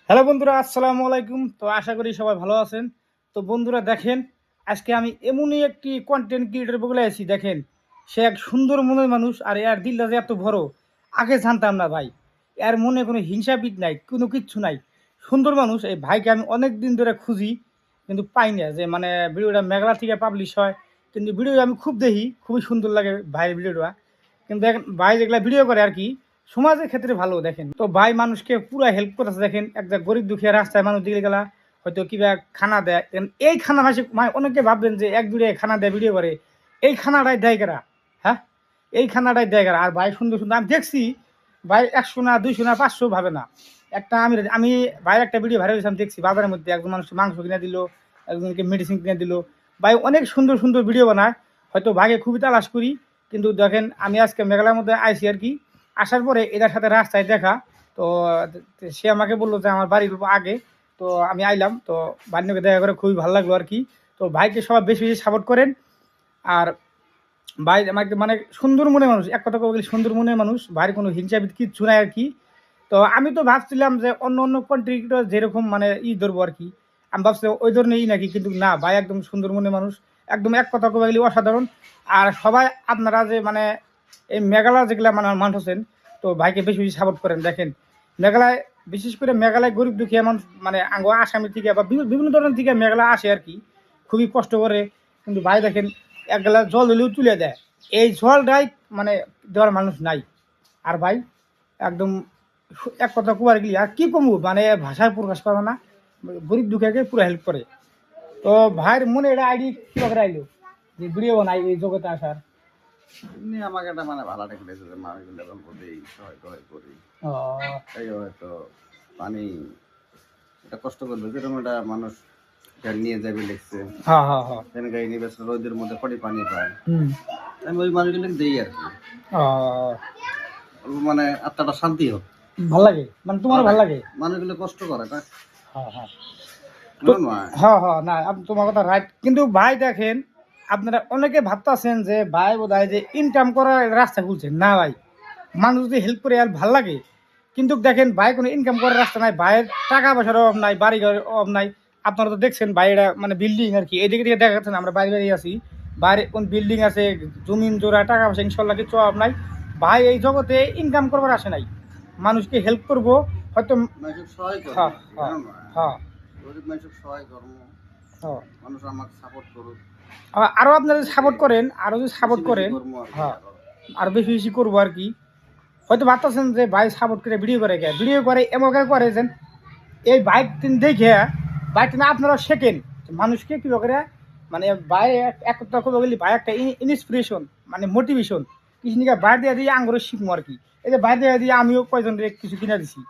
Hello বন্ধুরা, আসসালামু আলাইকুম। তো আশা করি সবাই ভালো আছেন। তো বন্ধুরা দেখেন, আজকে আমি এমনই একটি কন্টেন্ট ক্রিয়েটর বলে আছি। দেখেন, সে এক সুন্দর মনের মানুষ, আর এর দিলটা যে এত বড় আগে জানতাম না ভাই। এর মনে কোনো হিংসাবিদ নাই, কোনো কিচ্ছু নাই। সুন্দর মানুষ। এই ভাইকে আমি অনেক দিন ধরে খুঁজি, কিন্তু পাই না। যে মানে ভিডিওটা মেঘলা থেকে পাবলিশ হয়, কিন্তু ভিডিও আমি খুব দেখি, খুবই সুন্দর লাগে ভাইয়ের ভিডিওটা। কিন্তু দেখেন ভাই যেগুলা ভিডিও করে আর কি, সমাজের ক্ষেত্রে ভালো। দেখেন তো ভাই মানুষকে পুরা হেল্প করতেছে। দেখেন একটা গরিব দুঃখী রাস্তায় মানুষ দিকে গেলা হয়তো কিবা খানা দেয়, এই খানা ভাসে অনেকে ভাববেন যে এক দূরে খানা দেয় ভিডিও করে, এই খানাটাই দেয় কারা? হ্যাঁ, এই খানাটাই দেয় কারা? আর ভাই সুন্দর সুন্দর আমি দেখছি, ভাই 100 না 200 না 500 ভাবে না। একটা আমি আমি ভাইয়ের একটা ভিডিও ভাইরাল হয়েছে, আমি দেখছি বাজারের মধ্যে একজন মানুষ মাংস কিনে দিল, একজনকে মেডিসিন কিনে দিল। ভাই অনেক সুন্দর সুন্দর ভিডিও বানায়, হয়তো ভাগে খুবই তালাশ করি। কিন্তু দেখেন আমি আজকে মেঘালয়ের মধ্যে আইছি আর কি। আসার পরে এটার সাথে রাস্তায় দেখা, তো সে আমাকে বললো যে আমার বাড়ির আগে। তো আমি আইলাম, তো বান্যকে দেখা করে খুবই ভালো লাগলো আর কি। তো ভাইকে সবাই বেশি বেশি সাপোর্ট করেন। আর ভাই আমাকে মানে সুন্দর মনের মানুষ, এক কথা বলি সুন্দর মনের মানুষ, ভাইয়ের কোনো হিংসাবিদ কিচ্ছু নাই আর কি। তো আমি তো ভাবছিলাম যে অন্য অন্য কন্ট্রিবিউটর যেরকম মানে ধরবো আর কি, আমি ভাবছিলাম ওই ধরনের নাকি, কিন্তু না, ভাই একদম সুন্দর মনের মানুষ, একদম এক কথা কবে গেলে অসাধারণ। আর সবাই আপনারা যে মানে এই মেঘালয় যেগুলা মানে মানুষ আছেন, তো ভাইকে বেশি বেশি সাপোর্ট করেন। দেখেন মেঘালয়, বিশেষ করে মেঘালয় গরিব দুঃখী মানুষ মানে আঙ্গ আসামি থেকে বা বিভিন্ন ধরনের থেকে মেঘালয় আসে আর কি, খুবই কষ্ট করে। কিন্তু ভাই দেখেন এক গ্লাস জল হলেও তুলে দেয়, এই জলটাই মানে দেওয়ার মানুষ নাই। আর ভাই একদম এক কথা কুয়ার গেলি আর কি কমু, মানে ভাষায় প্রকাশ করে না, গরিব দুঃখীকে পুরো হেল্প করে। তো ভাইয়ের মনে এটা আইডি কি করে আইলো যে ভিডিও বানাই এই জগতে আসার? এমনি আমাকে একটা মানে ভালো লেগেছে যে মানুষগুলো এখন প্রতি সহায় টহায় করি। ও, তাই হয়তো পানি এটা কষ্ট করবে, যেরকম একটা মানুষ গাড়ি নিয়ে যাবে লিখছে, হ্যাঁ হ্যাঁ হ্যাঁ, ট্রেন গাড়ি নিয়ে বেশ রোদের মধ্যে কটি পানি পায়। হুম, আমি ওই মানুষগুলোকে দিই আর কি, ও, মানে আত্মাটা শান্তি হোক। ভাল লাগে, মানে তোমার ভাল লাগে? মানুষগুলো কষ্ট করে না, হ্যাঁ হ্যাঁ, তো মনে নয়। হ্যাঁ হ্যাঁ, না তোমার কথা রাইট। কিন্তু ভাই দেখেন, আপনারা অনেকে ভাবতেছেন যে ভাই বোধহয় যে ইনকাম করার রাস্তা খুলছেন না ভাই, মানুষ যদি হেল্প করে আর ভাল লাগে। কিন্তু দেখেন ভাই কোনো ইনকাম করার রাস্তা নাই, ভাইয়ের টাকা পয়সার অভাব নাই, বাড়ি ঘরের অভাব নাই। আপনারা তো দেখছেন ভাইয়েরা মানে বিল্ডিং আর কি, এদিকে দিকে দেখা যাচ্ছে না, আমরা বাইরে বাইরে আছি, বাইরে কোন বিল্ডিং আছে, জমিন জোড়া, টাকা পয়সা ইনশাল্লাহ কিছু অভাব নাই। ভাই এই জগতে ইনকাম করবার আসে নাই, মানুষকে হেল্প করবো হয়তো। মানুষের সহায় করবো হ্যাঁ আর কি, হ্যাঁ মনে নয়। হ্যাঁ গরিব মানুষের সহায় করবো, হ্যাঁ, মানুষ আমাকে সাপোর্ট করুক, আরও আপনারা সাপোর্ট করেন, আরও যদি সাপোর্ট বেশি বেশি করেন, করবো আর কি। হ্যাঁ আরও বেশি বেশি করবো আর কি। হয়তো ভাবতেছেন যে ভাই সাপোর্ট করে ভিডিও করে, ভিডিও করে এমন করে যে এই বাইক তিন দেখে বাইক তিন আপনারা শেখেন মানুষকে কী করে, মানে বাইরে এক কথা কথা বলি, ভাই একটা ইন্সপিরেশন মানে মোটিভেশন, কিছু নিকে বাইরে দিয়ে দিয়ে আঙ্গুরে শিখবো আর কি। এই যে বাইরে দিয়ে দিয়ে আমিও কয়জন কিছু কিনে দিছি,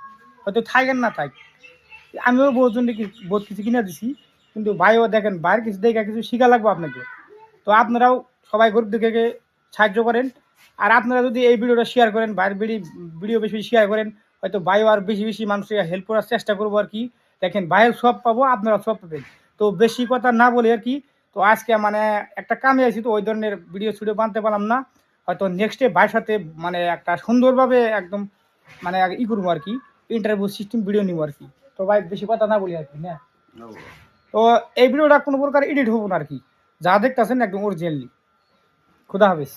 হয়তো থাকেন না থাক, আমিও বহুজনকে বহুত কিছু কিনে দিছি। কিন্তু ভাইও দেখেন বাইরের কিছু দেখে কিছু শিখা লাগবো আপনাকে। তো আপনারাও সবাই গরিব দুঃখীকে সাহায্য করেন। আর আপনারা যদি এই ভিডিওটা শেয়ার করেন, বাইরের ভিডিও বেশি বেশি শেয়ার করেন, হয়তো ভাইও আর বেশি বেশি মানুষকে হেল্প করার চেষ্টা করবো আর কি। দেখেন ভাইয়ের সব পাবো, আপনারা সব পাবেন। তো বেশি কথা না বলি আর কি। তো আজকে মানে একটা কামে আছি, তো ওই ধরনের ভিডিও বানতে পারলাম না। হয়তো নেক্সটে ভাইয়ের সাথে মানে একটা সুন্দরভাবে একদম মানে করবো আর কি, ইন্টারভিউ সিস্টেম ভিডিও নিবো আর কি। তো ভাই বেশি কথা না বলি আর কি না। তো এই ভিডিওটা কোনো প্রকার এডিট হবো না আর কি, যা দেখতেছেন একদম অরিজিনালি। খুদা হাফেজ।